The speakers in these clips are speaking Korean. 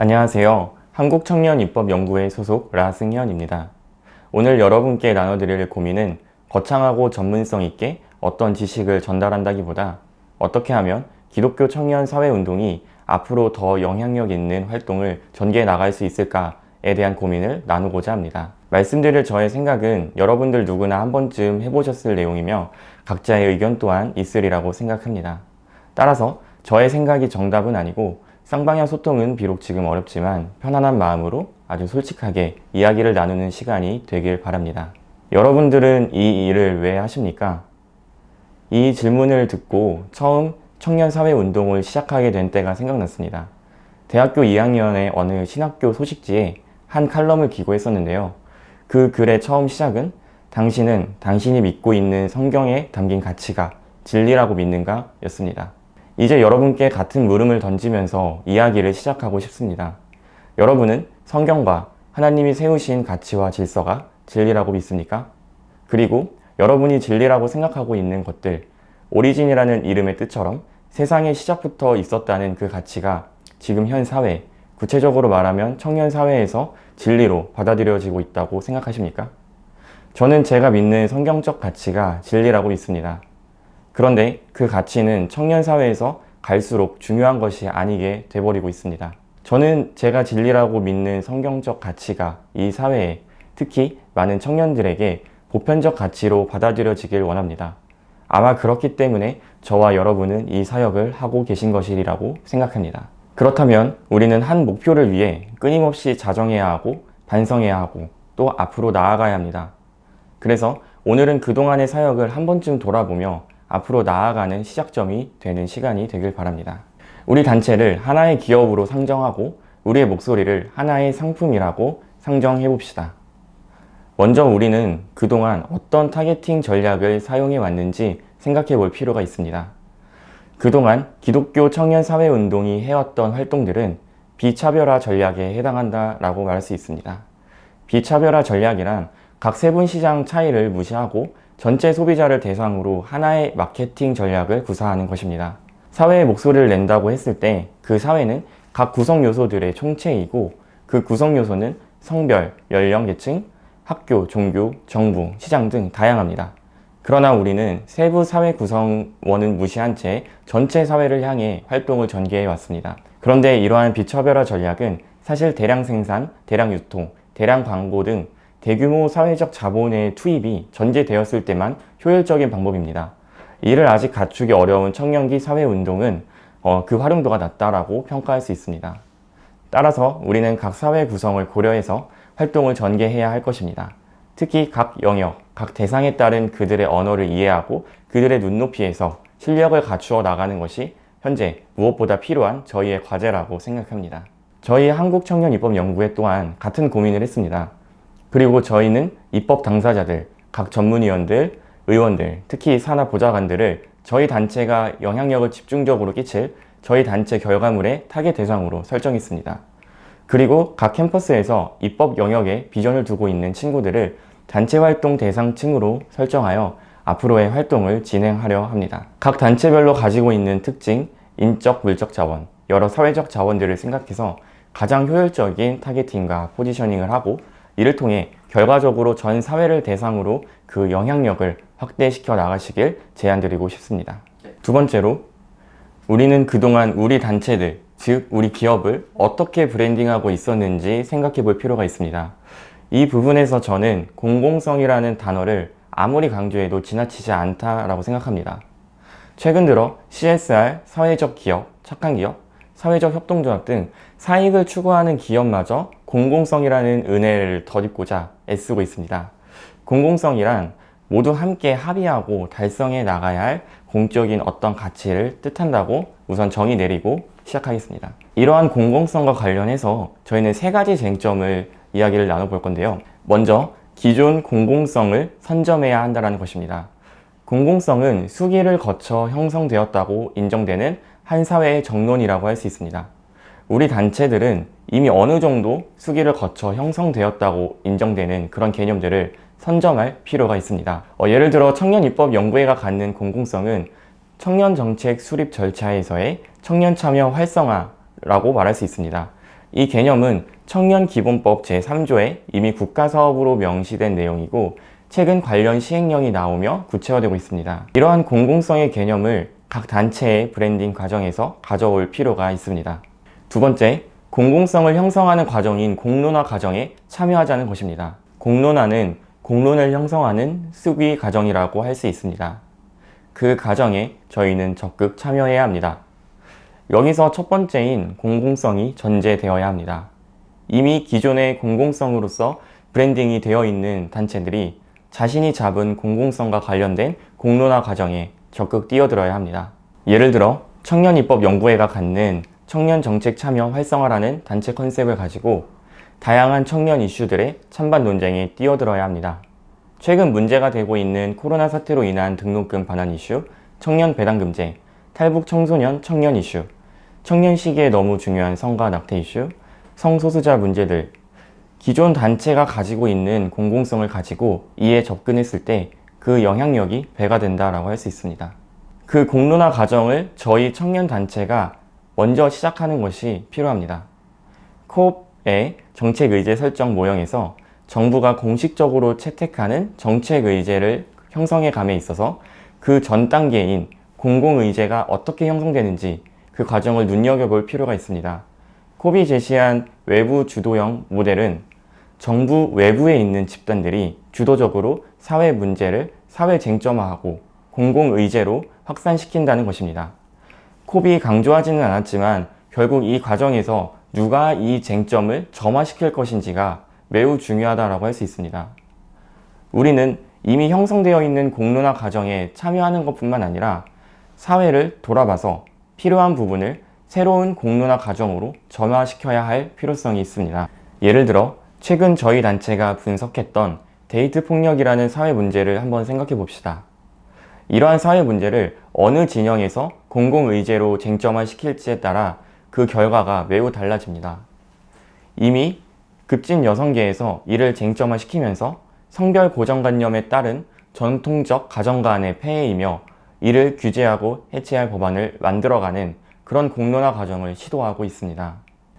안녕하세요. 한국청년입법연구회 소속 라승현입니다. 오늘 여러분께 나눠드릴 고민은 거창하고 전문성 있게 어떤 지식을 전달한다기보다 어떻게 하면 기독교 청년 사회운동이 앞으로 더 영향력 있는 활동을 전개해 나갈 수 있을까에 대한 고민을 나누고자 합니다. 말씀드릴 저의 생각은 여러분들 누구나 한 번쯤 해보셨을 내용이며 각자의 의견 또한 있으리라고 생각합니다. 따라서 저의 생각이 정답은 아니고 쌍방향 소통은 비록 지금 어렵지만 편안한 마음으로 아주 솔직하게 이야기를 나누는 시간이 되길 바랍니다. 여러분들은 이 일을 왜 하십니까? 이 질문을 듣고 처음 청년사회운동을 시작하게 된 때가 생각났습니다. 대학교 2학년의 어느 신학교 소식지에 한 칼럼을 기고했었는데요. 그 글의 처음 시작은 당신은 당신이 믿고 있는 성경에 담긴 가치가 진리라고 믿는가? 였습니다. 이제 여러분께 같은 물음을 던지면서 이야기를 시작하고 싶습니다. 여러분은 성경과 하나님이 세우신 가치와 질서가 진리라고 믿습니까? 그리고 여러분이 진리라고 생각하고 있는 것들, 오리진이라는 이름의 뜻처럼 세상의 시작부터 있었다는 그 가치가 지금 현 사회, 구체적으로 말하면 청년 사회에서 진리로 받아들여지고 있다고 생각하십니까? 저는 제가 믿는 성경적 가치가 진리라고 믿습니다. 그런데 그 가치는 청년 사회에서 갈수록 중요한 것이 아니게 돼버리고 있습니다. 저는 제가 진리라고 믿는 성경적 가치가 이 사회에, 특히 많은 청년들에게 보편적 가치로 받아들여지길 원합니다. 아마 그렇기 때문에 저와 여러분은 이 사역을 하고 계신 것이라고 생각합니다. 그렇다면 우리는 한 목표를 위해 끊임없이 자정해야 하고 반성해야 하고 또 앞으로 나아가야 합니다. 그래서 오늘은 그동안의 사역을 한 번쯤 돌아보며 앞으로 나아가는 시작점이 되는 시간이 되길 바랍니다. 우리 단체를 하나의 기업으로 상정하고 우리의 목소리를 하나의 상품이라고 상정해 봅시다. 먼저 우리는 그동안 어떤 타겟팅 전략을 사용해 왔는지 생각해 볼 필요가 있습니다. 그동안 기독교 청년 사회운동이 해왔던 활동들은 비차별화 전략에 해당한다라고 말할 수 있습니다. 비차별화 전략이란 각 세분 시장 차이를 무시하고 전체 소비자를 대상으로 하나의 마케팅 전략을 구사하는 것입니다. 사회의 목소리를 낸다고 했을 때 그 사회는 각 구성 요소들의 총체이고 그 구성 요소는 성별, 연령, 계층, 학교, 종교, 정부, 시장 등 다양합니다. 그러나 우리는 세부 사회 구성원은 무시한 채 전체 사회를 향해 활동을 전개해 왔습니다. 그런데 이러한 비차별화 전략은 사실 대량 생산, 대량 유통, 대량 광고 등 대규모 사회적 자본의 투입이 전제되었을 때만 효율적인 방법입니다. 이를 아직 갖추기 어려운 청년기 사회운동은 그 활용도가 낮다라고 평가할 수 있습니다. 따라서 우리는 각 사회 구성을 고려해서 활동을 전개해야 할 것입니다. 특히 각 영역, 각 대상에 따른 그들의 언어를 이해하고 그들의 눈높이에서 실력을 갖추어 나가는 것이 현재 무엇보다 필요한 저희의 과제라고 생각합니다. 저희 한국청년입법연구회 또한 같은 고민을 했습니다. 그리고 저희는 입법 당사자들, 각 전문위원들, 의원들, 특히 산하 보좌관들을 저희 단체가 영향력을 집중적으로 끼칠 저희 단체 결과물의 타겟 대상으로 설정했습니다. 그리고 각 캠퍼스에서 입법 영역에 비전을 두고 있는 친구들을 단체 활동 대상층으로 설정하여 앞으로의 활동을 진행하려 합니다. 각 단체별로 가지고 있는 특징, 인적, 물적 자원, 여러 사회적 자원들을 생각해서 가장 효율적인 타겟팅과 포지셔닝을 하고 이를 통해 결과적으로 전 사회를 대상으로 그 영향력을 확대시켜 나가시길 제안드리고 싶습니다. 두 번째로, 우리는 그동안 우리 단체들, 즉 우리 기업을 어떻게 브랜딩하고 있었는지 생각해 볼 필요가 있습니다. 이 부분에서 저는 공공성이라는 단어를 아무리 강조해도 지나치지 않다라고 생각합니다. 최근 들어 CSR, 사회적 기업, 착한 기업, 사회적 협동조합 등 사익을 추구하는 기업마저 공공성이라는 은혜를 덧입고자 애쓰고 있습니다. 공공성이란 모두 함께 합의하고 달성해 나가야 할 공적인 어떤 가치를 뜻한다고 우선 정의 내리고 시작하겠습니다. 이러한 공공성과 관련해서 저희는 세 가지 쟁점을 이야기를 나눠볼 건데요. 먼저 기존 공공성을 선점해야 한다는 것입니다. 공공성은 수기를 거쳐 형성되었다고 인정되는 한 사회의 정론이라고 할 수 있습니다. 우리 단체들은 이미 어느 정도 수기를 거쳐 형성되었다고 인정되는 그런 개념들을 선점할 필요가 있습니다. 예를 들어 청년입법연구회가 갖는 공공성은 청년정책 수립 절차에서의 청년 참여 활성화라고 말할 수 있습니다. 이 개념은 청년기본법 제3조에 이미 국가사업으로 명시된 내용이고 최근 관련 시행령이 나오며 구체화되고 있습니다. 이러한 공공성의 개념을 각 단체의 브랜딩 과정에서 가져올 필요가 있습니다. 두 번째, 공공성을 형성하는 과정인 공론화 과정에 참여하자는 것입니다. 공론화는 공론을 형성하는 수기 과정이라고 할 수 있습니다. 그 과정에 저희는 적극 참여해야 합니다. 여기서 첫 번째인 공공성이 전제되어야 합니다. 이미 기존의 공공성으로서 브랜딩이 되어 있는 단체들이 자신이 잡은 공공성과 관련된 공론화 과정에 적극 뛰어들어야 합니다. 예를 들어 청년입법연구회가 갖는 청년정책 참여 활성화라는 단체 컨셉을 가지고 다양한 청년 이슈들의 찬반 논쟁에 뛰어들어야 합니다. 최근 문제가 되고 있는 코로나 사태로 인한 등록금 반환 이슈, 청년 배당금제, 탈북 청소년 청년 이슈, 청년 시기에 너무 중요한 성과 낙태 이슈, 성소수자 문제들, 기존 단체가 가지고 있는 공공성을 가지고 이에 접근했을 때 그 영향력이 배가 된다라고 할 수 있습니다. 그 공론화 과정을 저희 청년 단체가 먼저 시작하는 것이 필요합니다. 코업의 정책 의제 설정 모형에서 정부가 공식적으로 채택하는 정책 의제를 형성해 감에 있어서 그 전 단계인 공공의제가 어떻게 형성되는지 그 과정을 눈여겨볼 필요가 있습니다. 콥이 제시한 외부 주도형 모델은 정부 외부에 있는 집단들이 주도적으로 사회 문제를 사회 쟁점화하고 공공의제로 확산시킨다는 것입니다. 콥이 강조하지는 않았지만 결국 이 과정에서 누가 이 쟁점을 점화시킬 것인지가 매우 중요하다고 할 수 있습니다. 우리는 이미 형성되어 있는 공론화 과정에 참여하는 것뿐만 아니라 사회를 돌아봐서 필요한 부분을 새로운 공론화 과정으로 점화시켜야 할 필요성이 있습니다. 예를 들어 최근 저희 단체가 분석했던 데이트 폭력이라는 사회 문제를 한번 생각해 봅시다. 이러한 사회 문제를 어느 진영에서 공공의제로 쟁점화시킬지에 따라 그 결과가 매우 달라집니다. 이미 급진 여성계에서 이를 쟁점화시키면서 성별 고정관념에 따른 전통적 가정간의 폐해이며 이를 규제하고 해체할 법안을 만들어가는 그런 공론화 과정을 시도하고 있습니다.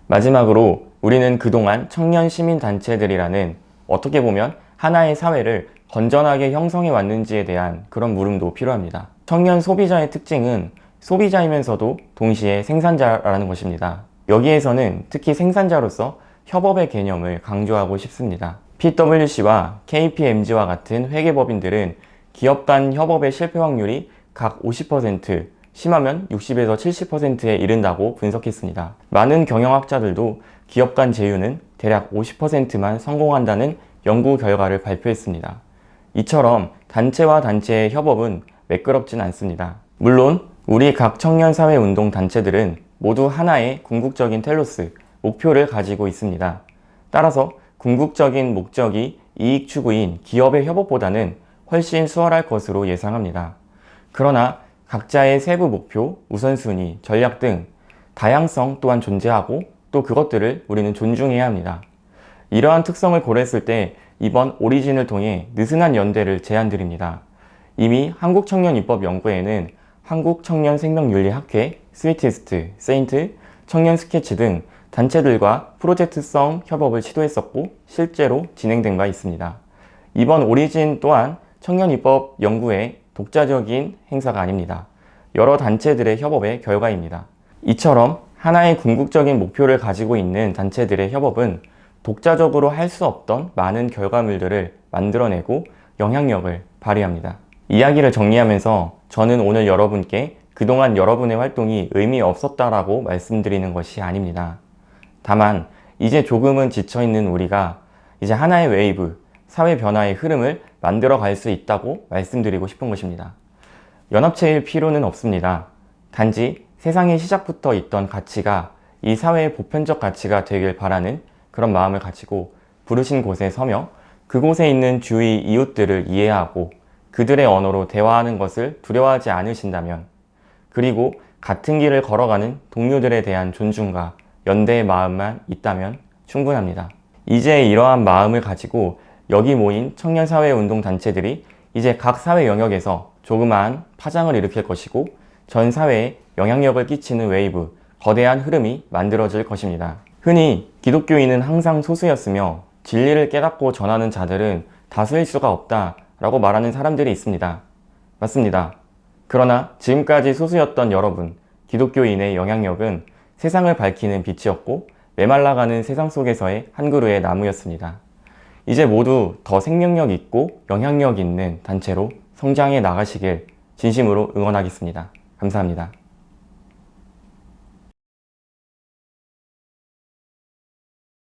마지막으로 우리는 그동안 청년 시민단체들이라는 어떻게 보면 하나의 사회를 건전하게 형성해 왔는지에 대한 그런 물음도 필요합니다. 청년 소비자의 특징은 소비자이면서도 동시에 생산자라는 것입니다. 여기에서는 특히 생산자로서 협업의 개념을 강조하고 싶습니다. PwC와 KPMG와 같은 회계법인들은 기업 간 협업의 실패 확률이 각 50%, 심하면 60에서 70%에 이른다고 분석했습니다. 많은 경영학자들도 기업 간 제휴는 대략 50%만 성공한다는 연구 결과를 발표했습니다. 이처럼 단체와 단체의 협업은 매끄럽진 않습니다. 물론 우리 각 청년사회운동 단체들은 모두 하나의 궁극적인 텔로스, 목표를 가지고 있습니다. 따라서 궁극적인 목적이 이익 추구인 기업의 협업보다는 훨씬 수월할 것으로 예상합니다. 그러나 각자의 세부 목표, 우선순위, 전략 등 다양성 또한 존재하고 또 그것들을 우리는 존중해야 합니다. 이러한 특성을 고려했을 때 이번 오리진을 통해 느슨한 연대를 제안드립니다. 이미 한국청년입법연구회에는 한국청년생명윤리학회, 스위티스트, 세인트, 청년스케치 등 단체들과 프로젝트성 협업을 시도했었고 실제로 진행된 바 있습니다. 이번 오리진 또한 청년입법연구회의 독자적인 행사가 아닙니다. 여러 단체들의 협업의 결과입니다. 이처럼 하나의 궁극적인 목표를 가지고 있는 단체들의 협업은 독자적으로 할 수 없던 많은 결과물들을 만들어내고 영향력을 발휘합니다. 이야기를 정리하면서 저는 오늘 여러분께 그동안 여러분의 활동이 의미 없었다라고 말씀드리는 것이 아닙니다. 다만 이제 조금은 지쳐있는 우리가 이제 하나의 웨이브, 사회 변화의 흐름을 만들어 갈 수 있다고 말씀드리고 싶은 것입니다. 연합체일 필요는 없습니다. 단지 세상의 시작부터 있던 가치가 이 사회의 보편적 가치가 되길 바라는 그런 마음을 가지고 부르신 곳에 서며 그곳에 있는 주위 이웃들을 이해하고 그들의 언어로 대화하는 것을 두려워하지 않으신다면, 그리고 같은 길을 걸어가는 동료들에 대한 존중과 연대의 마음만 있다면 충분합니다. 이제 이러한 마음을 가지고 여기 모인 청년사회운동단체들이 이제 각 사회 영역에서 조그마한 파장을 일으킬 것이고 전 사회에 영향력을 끼치는 웨이브, 거대한 흐름이 만들어질 것입니다. 흔히 기독교인은 항상 소수였으며 진리를 깨닫고 전하는 자들은 다수일 수가 없다 라고 말하는 사람들이 있습니다. 맞습니다. 그러나 지금까지 소수였던 여러분, 기독교인의 영향력은 세상을 밝히는 빛이었고 메말라가는 세상 속에서의 한 그루의 나무였습니다. 이제 모두 더 생명력 있고 영향력 있는 단체로 성장해 나가시길 진심으로 응원하겠습니다. 감사합니다.